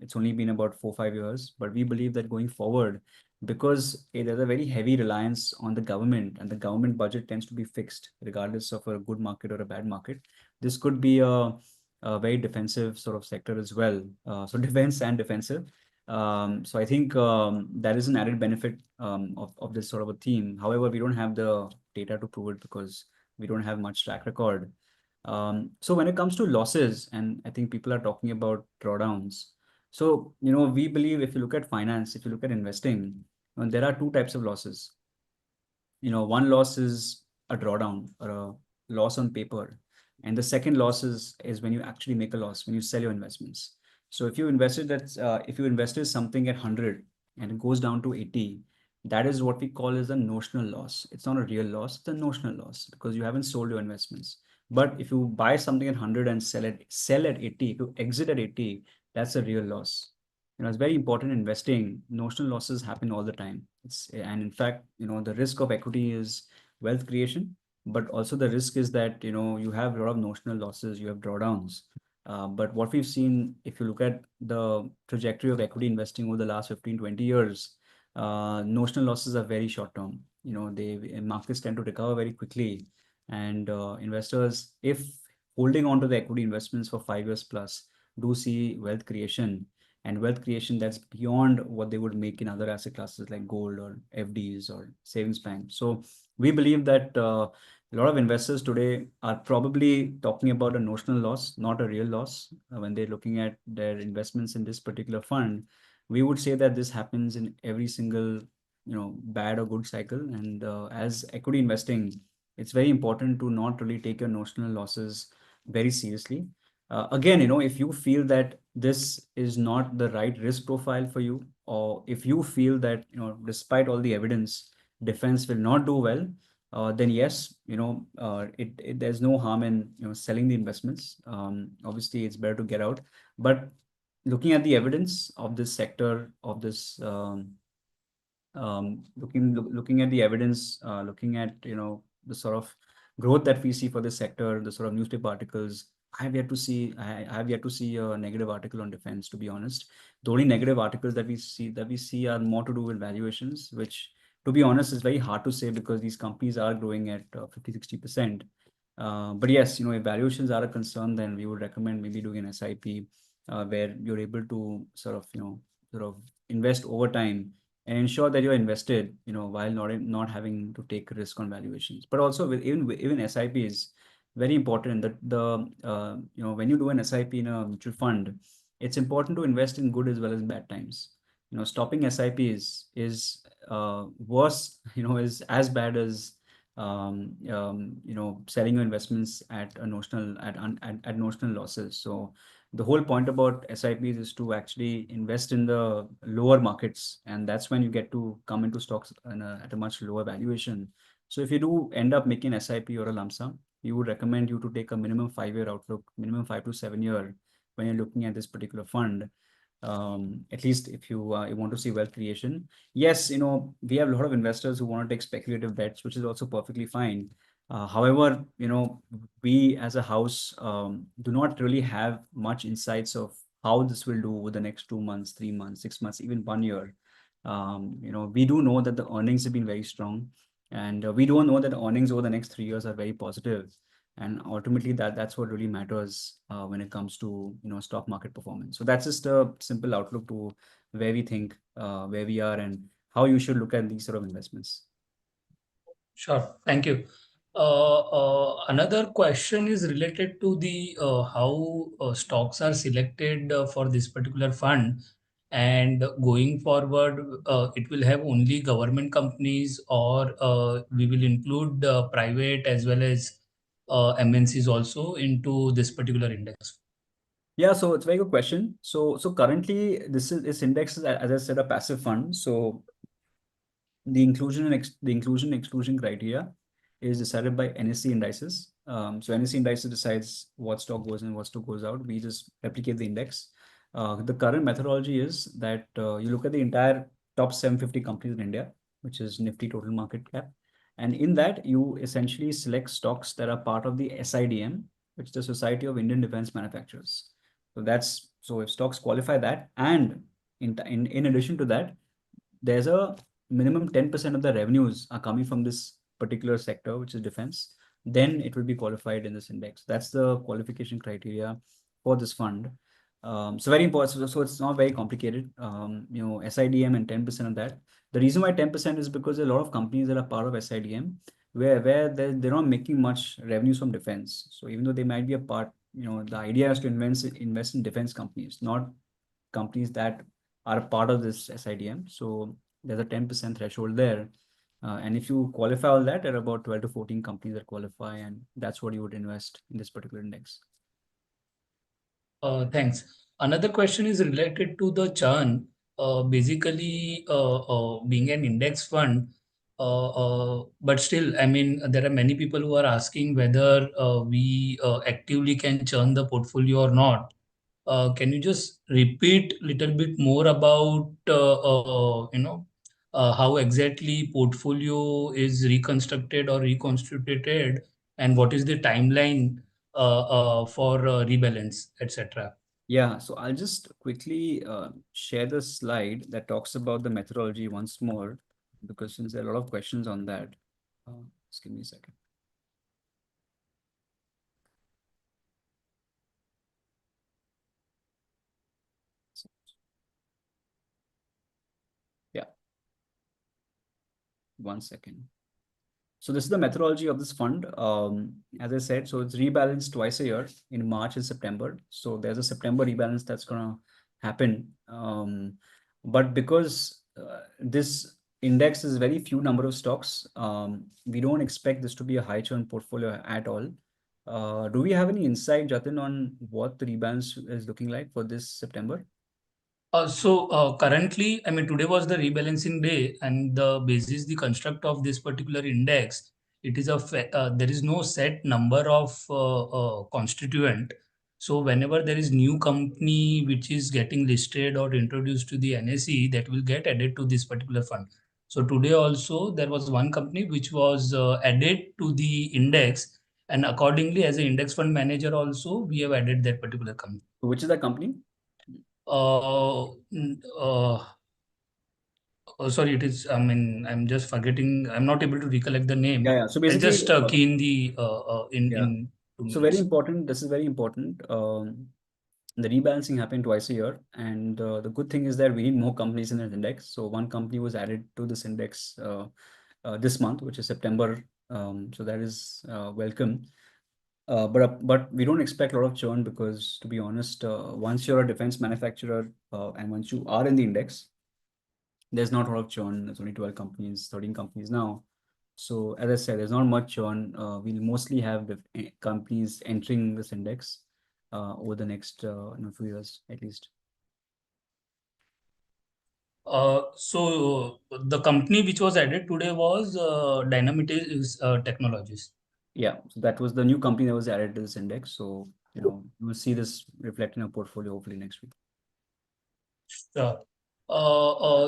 it's only been about 4, 5 years. But we believe that going forward, because there's a very heavy reliance on the government and the government budget tends to be fixed regardless of a good market or a bad market, this could be a very defensive sort of sector as well. So defense and defensive. So I think that is an added benefit of this sort of a theme. However, we don't have the data to prove it because we don't have much track record. So when it comes to losses, and I think people are talking about drawdowns. So, we believe if you look at finance, if you look at investing, there are two types of losses. One loss is a drawdown or a loss on paper. And the second loss is when you actually make a loss, when you sell your investments. So if you invested something at 100 and it goes down to 80, that is what we call as a notional loss. It's not a real loss, it's a notional loss because you haven't sold your investments. But if you buy something at 100 and sell at 80, if you exit at 80, that's a real loss. It's very important in investing. Notional losses happen all the time. And in fact, the risk of equity is wealth creation, but also the risk is that you have a lot of notional losses, you have drawdowns. But what we've seen, if you look at the trajectory of equity investing over the last 15, 20 years, notional losses are very short term. Markets tend to recover very quickly, and investors, if holding on to the equity investments for 5 years plus, do see wealth creation and wealth creation that's beyond what they would make in other asset classes like gold or FDs or savings bank. So we believe that a lot of investors today are probably talking about a notional loss, not a real loss. When they're looking at their investments in this particular fund, we would say that this happens in every single, bad or good cycle. And as equity investing, it's very important to not really take your notional losses very seriously. Again, if you feel that this is not the right risk profile for you, or if you feel that, despite all the evidence, defense will not do well, then yes, there's no harm in selling the investments. Obviously, it's better to get out. But looking at the evidence of this sector, of this looking at the evidence, looking at the sort of growth that we see for this sector, the sort of newspaper articles. I have yet to see a negative article on defense, to be honest. The only negative articles that we see are more to do with valuations, which, to be honest, is very hard to say because these companies are growing at 50-60%. But yes, if valuations are a concern, then we would recommend maybe doing an SIP, where you're able to sort of invest over time and ensure that you're invested, while not having to take risk on valuations. But also even SIP is very important that when you do an SIP in a mutual fund, it's important to invest in good as well as bad times. Stopping SIP is worse, is as bad as selling your investments at a notional at notional losses. So the whole point about SIPs is to actually invest in the lower markets, and that's when you get to come into stocks at a much lower valuation. So if you do end up making an SIP or a lump sum, we would recommend you to take a minimum 5-year outlook, minimum 5 to 7 year, when you're looking at this particular fund. At least if you want to see wealth creation. Yes, we have a lot of investors who want to take speculative bets, which is also perfectly fine. However, we as a house do not really have much insights of how this will do over the next 2 months, 3 months, 6 months, even 1 year. We do know that the earnings have been very strong, and we don't know that the earnings over the next 3 years are very positive. And ultimately, that's what really matters when it comes to stock market performance. So that's just a simple outlook to where we think where we are and how you should look at these sort of investments. Sure. Thank you. Another question is related to the how stocks are selected for this particular fund, and going forward, it will have only government companies, or we will include private as well as MNCs also into this particular index. Yeah, so it's a very good question. So currently this index is, as I said, a passive fund. So the inclusion and exclusion criteria is decided by NSE indices. So NSE indices decides what stock goes in, what stock goes out. We just replicate the index. The current methodology is that you look at the entire top 750 companies in India, which is Nifty total market cap, and in that you essentially select stocks that are part of the SIDM, which is the Society of Indian Defense Manufacturers. So if stocks qualify that, and in addition to that, there's a minimum 10% of the revenues are coming from this particular sector, which is defense, then it will be qualified in this index. That's the qualification criteria for this fund. So very important. So it's not very complicated. SIDM and 10% of that. The reason why 10% is because a lot of companies that are part of SIDM, where they're not making much revenues from defense. So even though they might be a part, the idea is to invest in defense companies, not companies that are a part of this SIDM. So there's a 10% threshold there. And if you qualify all that, there are about 12 to 14 companies that qualify, and that's what you would invest in this particular index. Thanks. Another question is related to the churn. Basically, being an index fund, but still, I mean, there are many people who are asking whether we actively can churn the portfolio or not. Can you just repeat little bit more about how exactly portfolio is reconstructed or reconstituted, and what is the timeline for rebalance, etc. Yeah, so I'll just quickly share the slide that talks about the methodology once more, because since there are a lot of questions on that, just give me a second. Yeah, 1 second. So this is the methodology of this fund. As I said, so it's rebalanced twice a year in March and September. So there's a September rebalance that's gonna happen. But because this index is very few number of stocks, we don't expect this to be a high churn portfolio at all. Do we have any insight, Jatin, on what the rebalance is looking like for this September? Currently, I mean, today was the rebalancing day, and the basis the construct of this particular index, it is there is no set number of constituent. So whenever there is new company which is getting listed or introduced to the NSE, that will get added to this particular fund. So today also there was one company which was added to the index, and accordingly, as an index fund manager, also we have added that particular company. Which is the company? Uh, n- uh, Sorry, it is. I mean, I'm just forgetting. I'm not able to recollect the name. Yeah, yeah. So I'll basically, just key in the yeah. in 2 minutes. So very important. This is very important. The rebalancing happened twice a year, and the good thing is that we need more companies in this index. So one company was added to this index this month, which is September. So that is welcome. But we don't expect a lot of churn because, to be honest, once you're a defense manufacturer and once you are in the index, there's not a lot of churn. There's only 12 companies, 13 companies now. So as I said, there's not much churn. We'll mostly have the companies entering this index over the next few years at least. The company which was added today was Dynamics Technologies. Yeah, so that was the new company that was added to this index. So you will see this reflect in our portfolio hopefully next week. Sure.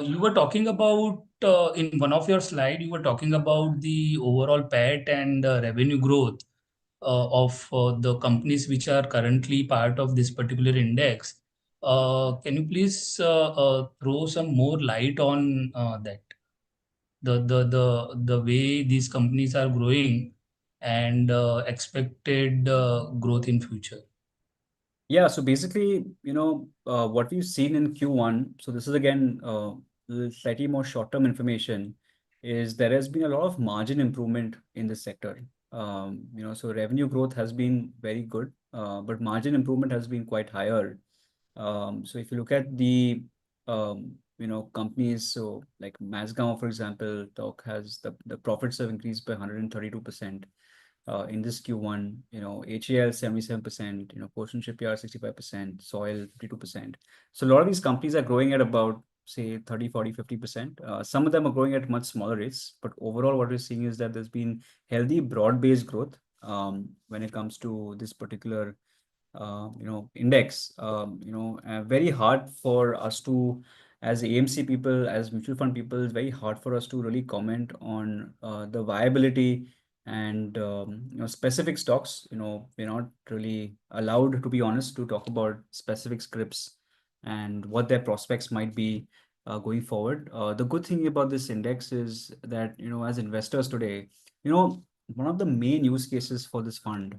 You were talking about in one of your slide, you were talking about the overall PAT and revenue growth of the companies which are currently part of this particular index. Can you please throw some more light on that? The way these companies are growing and expected growth in future. Yeah, so basically, what we've seen in Q1, so this is again slightly more short-term information, is there has been a lot of margin improvement in this sector. So revenue growth has been very good, but margin improvement has been quite higher. So if you look at the companies, so like Mazgaon, for example, talk has the profits have increased by 132% in this Q1, HAL 77%, Portion Shipyard 65%, Soil 52%. So a lot of these companies are growing at about say 30, 40, 50%. Some of them are growing at much smaller rates, but overall what we're seeing is that there's been healthy broad-based growth when it comes to this particular index. Very hard for us to, as AMC people, as mutual fund people, it's very hard for us to really comment on the viability and specific stocks. We're not really allowed, to be honest, to talk about specific scripts and what their prospects might be going forward. The good thing about this index is that as investors today, one of the main use cases for this fund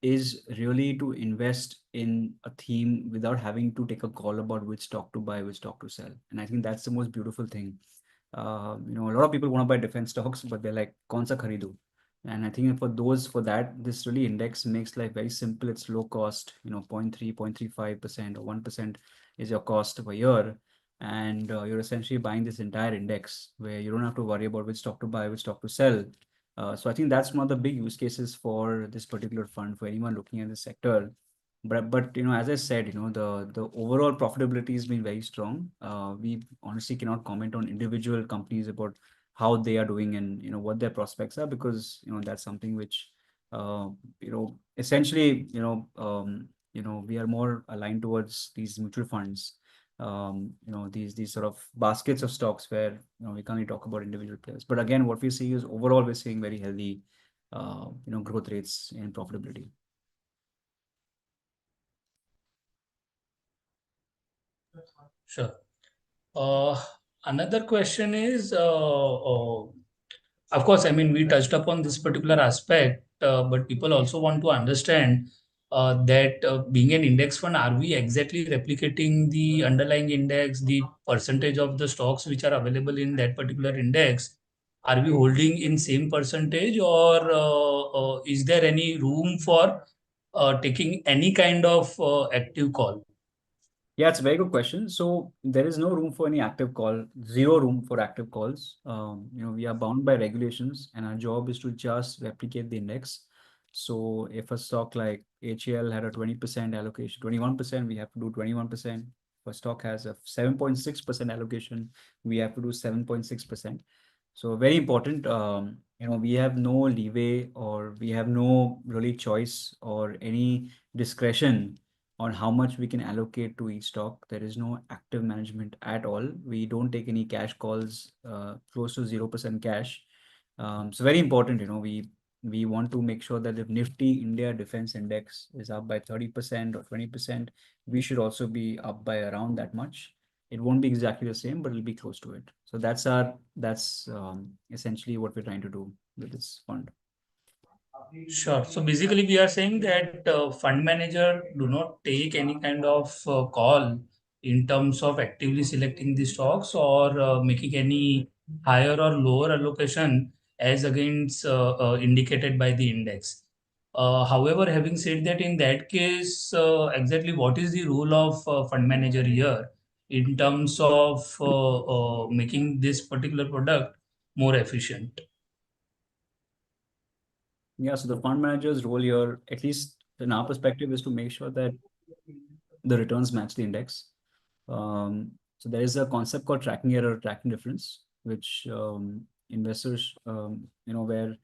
is really to invest in a theme without having to take a call about which stock to buy, which stock to sell. And I think that's the most beautiful thing. A lot of people want to buy defense stocks, but they're like, "Kaun sa kharidu?" And I think for that, this really index makes life very simple. It's low cost, 0.3, 0.35% or 1% is your cost per year. And you're essentially buying this entire index where you don't have to worry about which stock to buy, which stock to sell. So I think that's one of the big use cases for this particular fund for anyone looking at the sector. But as I said, the overall profitability has been very strong. We honestly cannot comment on individual companies about how they are doing and what their prospects are because that's something which essentially we are more aligned towards these mutual funds, these sort of baskets of stocks where we can't really talk about individual players. But again, what we see is overall we're seeing very healthy growth rates and profitability. Sure. Another question is, of course, I mean, we touched upon this particular aspect, but people also want to understand that being an index fund, are we exactly replicating the underlying index, the percentage of the stocks which are available in that particular index? are we holding in same percentage, or is there any room for taking any kind of active call? Yeah, it's a very good question. So there is no room for any active call, zero room for active calls. We are bound by regulations, and our job is to just replicate the index. So if a stock like HAL had a 20% allocation, 21%, we have to do 21%. If a stock has a 7.6% allocation, we have to do 7.6%. So very important. We have no leeway, or we have no really choice or any discretion on how much we can allocate to each stock. There is no active management at all. We don't take any cash calls, close to 0% cash. So very important, we want to make sure that if Nifty India Defense Index is up by 30% or 20%, we should also be up by around that much. It won't be exactly the same, but it'll be close to it. So that's essentially what we're trying to do with this fund. Sure. So basically, we are saying that fund manager do not take any kind of call in terms of actively selecting the stocks, or making any higher or lower allocation as against indicated by the index. However, having said that, in that case, exactly what is the role of fund manager here in terms of making this particular product more efficient? Yeah, so the fund manager's role here, at least in our perspective, is to make sure that the returns match the index. So there is a concept called tracking error, tracking difference, which investors, where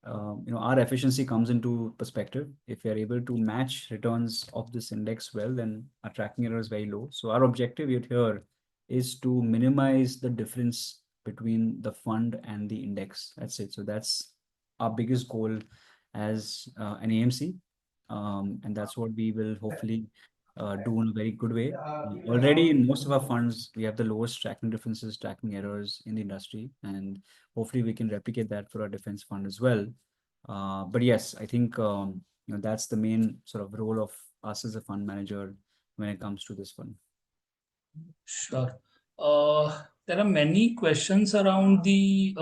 our efficiency comes into perspective. If we are able to match returns of this index well, then our tracking error is very low. So our objective here is to minimize the difference between the fund and the index. That's it. So that's our biggest goal as an AMC, and that's what we will hopefully do in a very good way. Already in most of our funds, we have the lowest tracking differences, tracking errors in the industry, and hopefully we can replicate that for our defense fund as well. But yes, I think that's the main sort of role of us as a fund manager when it comes to this fund. Sure. There are many questions around the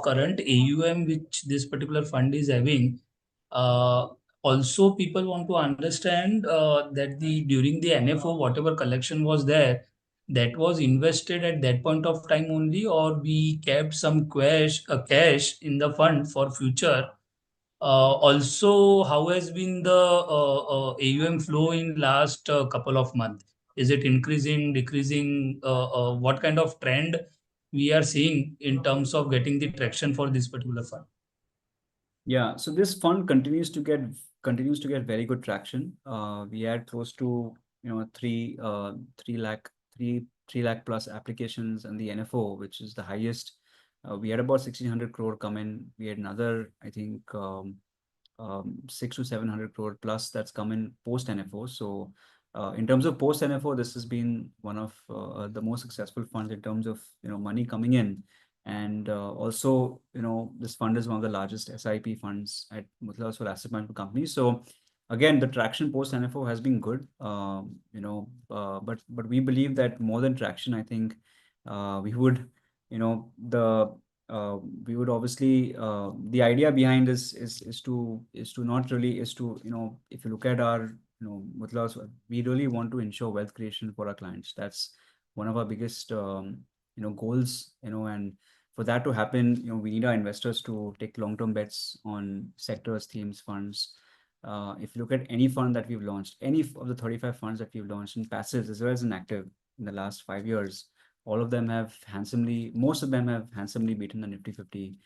current AUM which this particular fund is having. Uh, Also, people want to understand that the during the NFO, whatever collection was there, that was invested at that point of time only, or we kept some cash in the fund for future. Also, how has been the AUM flow in last couple of months? Is it increasing, decreasing? What kind of trend we are seeing in terms of getting the traction for this particular fund? Yeah, so this fund continues to get very good traction. We had close to 3 lakh plus applications and the NFO, which is the highest. We had about 1,600 crore come in. We had another, I think, 600 to 700 crore plus that's come in post NFO. So in terms of post NFO, this has been one of the most successful funds in terms of money coming in. And also, this fund is one of the largest SIP funds at Motilal Oswal Asset Management Company. So again, the traction post NFO has been good. But we believe that more than traction, I think we would, the we would obviously the idea behind this is to not really is to if you look at our Motilal Oswal, we really want to ensure wealth creation for our clients. That's one of our biggest goals, and for that to happen, we need our investors to take long-term bets on sectors, themes, funds. If you look at any fund that we've launched, any of the 35 funds that we've launched in passives as well as in active in the last 5 years, most of them have handsomely beaten the Nifty 50,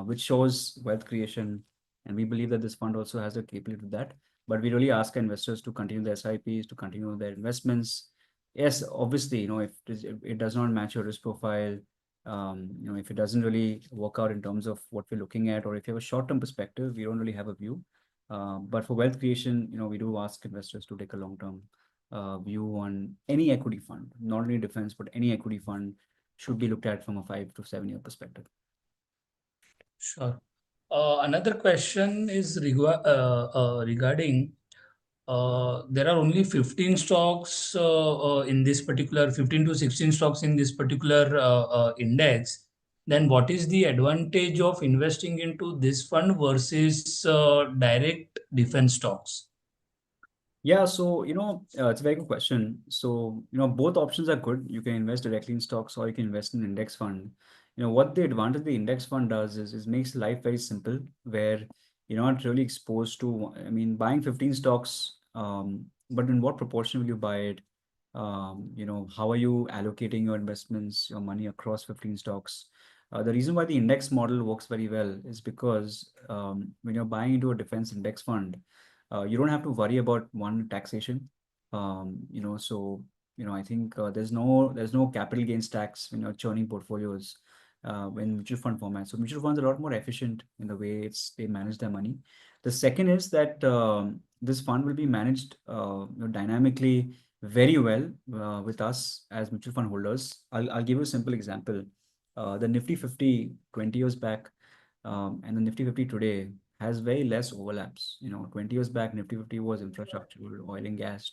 which shows wealth creation. And we believe that this fund also has the capability to that. But we really ask our investors to continue their SIPs, to continue their investments. Yes, obviously, if it does not match your risk profile, if it doesn't really work out in terms of what we're looking at, or if you have a short-term perspective, we don't really have a view. But for wealth creation, we do ask investors to take a long-term view on any equity fund, not only defense, but any equity fund should be looked at from a 5 to 7 year perspective. Sure. Another question is regarding there are only 15 stocks in this particular 15 to 16 stocks in this particular index. then what is the advantage of investing into this fund versus direct defense stocks? Yeah, so it's a very good question. So both options are good. You can invest directly in stocks or you can invest in index fund. What the advantage the index fund does is makes life very simple, where you're not really exposed to. I mean, buying 15 stocks, but in what proportion will you buy it? How are you allocating your investments, your money across 15 stocks? The reason why the index model works very well is because when you're buying into a defense index fund, you don't have to worry about one taxation. I think there's no capital gains tax when you're churning portfolios when mutual fund format. So mutual funds are a lot more efficient in the way they manage their money. The second is that this fund will be managed dynamically very well with us as mutual fund holders. I'll give you a simple example. The Nifty 50 20 years back and the Nifty 50 today has very less overlaps. 20 years back, Nifty 50 was infrastructure, oil and gas.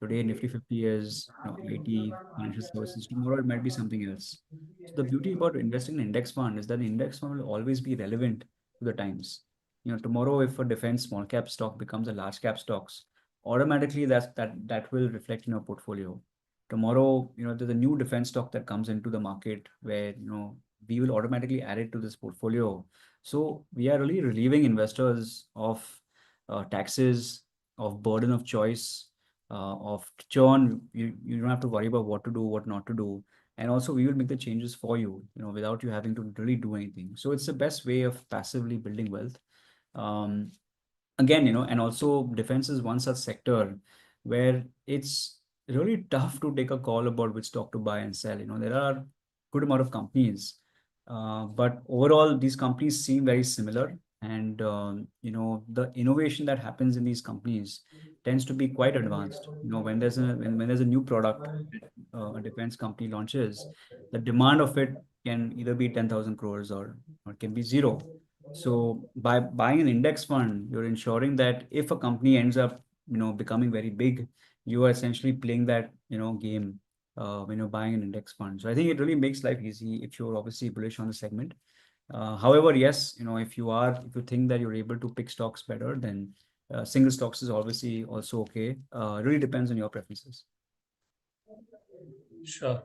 Today, Nifty 50 is IT, financial services. Tomorrow, it might be something else. So the beauty about investing in index fund is that the index fund will always be relevant to the times. Tomorrow, if a defense small cap stock becomes a large cap stocks, automatically that will reflect in your portfolio. Tomorrow, there's a new defense stock that comes into the market where we will automatically add it to this portfolio. So we are really relieving investors of taxes, of burden of choice, of churn. You don't have to worry about what to do, what not to do. And also we will make the changes for you, without you having to really do anything. So it's the best way of passively building wealth. Um, Again, and also defense is one such sector where it's really tough to take a call about which stock to buy and sell. There are good amount of companies, but overall these companies seem very similar. And the innovation that happens in these companies tends to be quite advanced. When there's a new product that a defense company launches, the demand of it can either be 10,000 crores or it can be zero. So by buying an index fund, you're ensuring that if a company ends up, becoming very big, you are essentially playing that, game when you're buying an index fund. So I think it really makes life easy if you're obviously bullish on the segment. However, yes, if you think that you're able to pick stocks better, then single stocks is obviously also okay. Really depends on your preferences. Sure.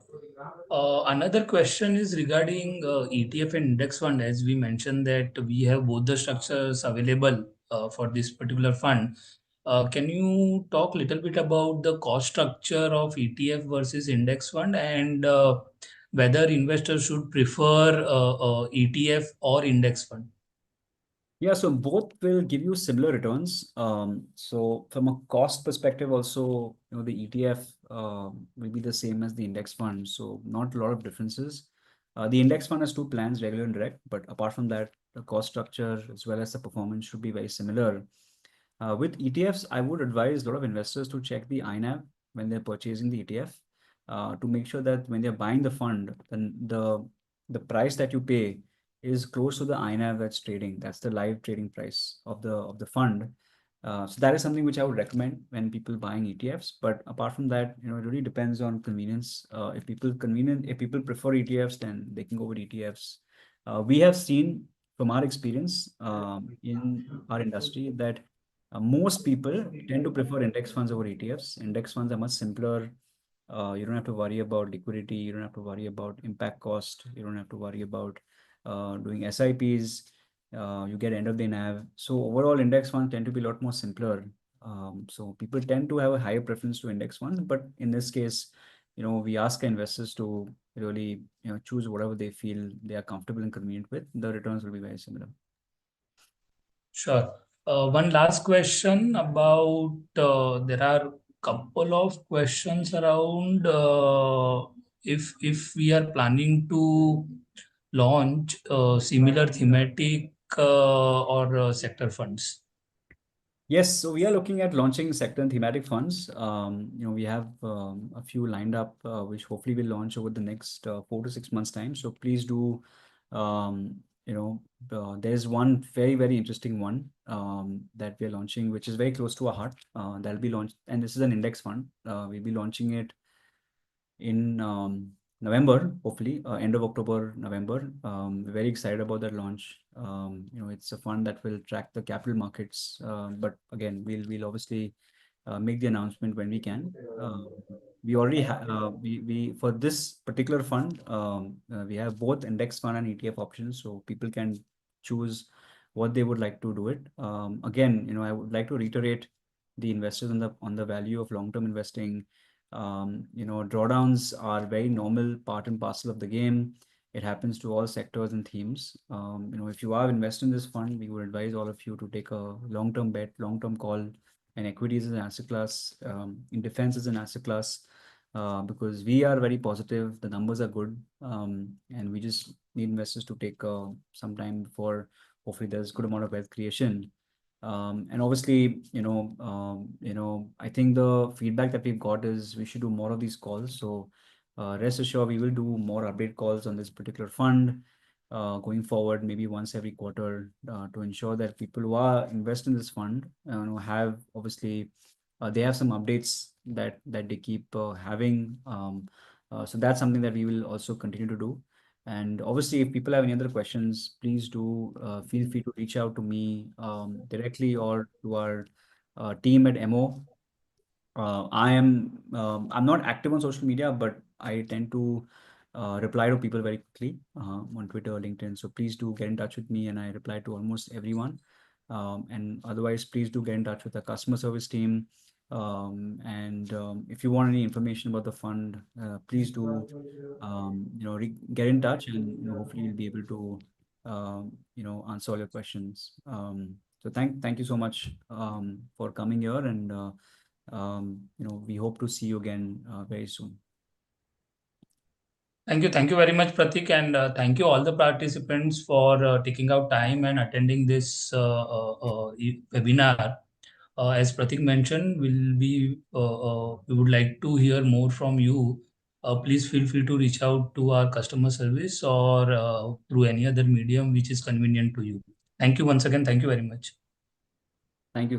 Another question is regarding ETF and index fund. As we mentioned that we have both the structures available for this particular fund. Can you talk a little bit about the cost structure of ETF versus index fund and whether investors should prefer ETF or index fund? Yeah, so both will give you similar returns. So from a cost perspective, also, the ETF will be the same as the index fund. So not a lot of differences. The index fund has two plans, regular and direct, but apart from that, the cost structure as well as the performance should be very similar. With ETFs, I would advise a lot of investors to check the INAV when they're purchasing the ETF to make sure that when they're buying the fund, then the price that you pay is close to the INAV that's trading. That's the live trading price of the fund. So that is something which I would recommend when people buying ETFs. But apart from that, it really depends on convenience. If people prefer ETFs, then they can go with ETFs. We have seen from our experience in our industry that most people tend to prefer index funds over ETFs. Index funds are much simpler. You don't have to worry about liquidity. You don't have to worry about impact cost. You don't have to worry about doing SIPs. You get end of the NAV. So overall, index funds tend to be a lot more simpler. So people tend to have a higher preference to index funds. But in this case, we ask investors to really choose whatever they feel they are comfortable and convenient with. The returns will be very similar. Sure. One last question about there are couple of questions around if we are planning to launch similar thematic or sector funds. Yes, so we are looking at launching sector and thematic funds. We have a few lined up, which hopefully will launch over the next 4 to 6 months' time. So please do, there's one very, very interesting one that we are launching, which is very close to our heart. That'll be launched, and this is an index fund. We'll be launching it in November, hopefully, end of October, November. We're very excited about that launch. It's a fund that will track the capital markets. But again, we'll obviously make the announcement when we can. We already have we for this particular fund, we have both index fund and ETF options, so people can choose what they would like to do it. Again, I would like to reiterate the investors on the value of long-term investing. Drawdowns are very normal part and parcel of the game. It happens to all sectors and themes. If you are invested in this fund, we would advise all of you to take a long-term bet, long-term call, and equities as an asset class, in defense as an asset class, because we are very positive. The numbers are good, and we just need investors to take some time before hopefully there's good amount of wealth creation. And obviously, I think the feedback that we've got is we should do more of these calls. So rest assured, we will do more update calls on this particular fund going forward, maybe once every quarter, to ensure that people who are invest in this fund, have obviously they have some updates that they keep having. So that's something that we will also continue to do. And obviously, if people have any other questions, please do feel free to reach out to me directly or to our team at MO. I'm not active on social media, but I tend to reply to people very quickly on Twitter or LinkedIn. So please do get in touch with me, and I reply to almost everyone. And otherwise, please do get in touch with the customer service team. And if you want any information about the fund, please do get in touch, and hopefully we'll be able to answer all your questions. So thank you so much for coming here, and we hope to see you again very soon. Thank you very much, Pratik, and thank you all the participants for taking out time and attending this webinar. As Pratik mentioned, we would like to hear more from you. Please feel free to reach out to our customer service or through any other medium which is convenient to you. Thank you once again. Thank you very much. Thank you.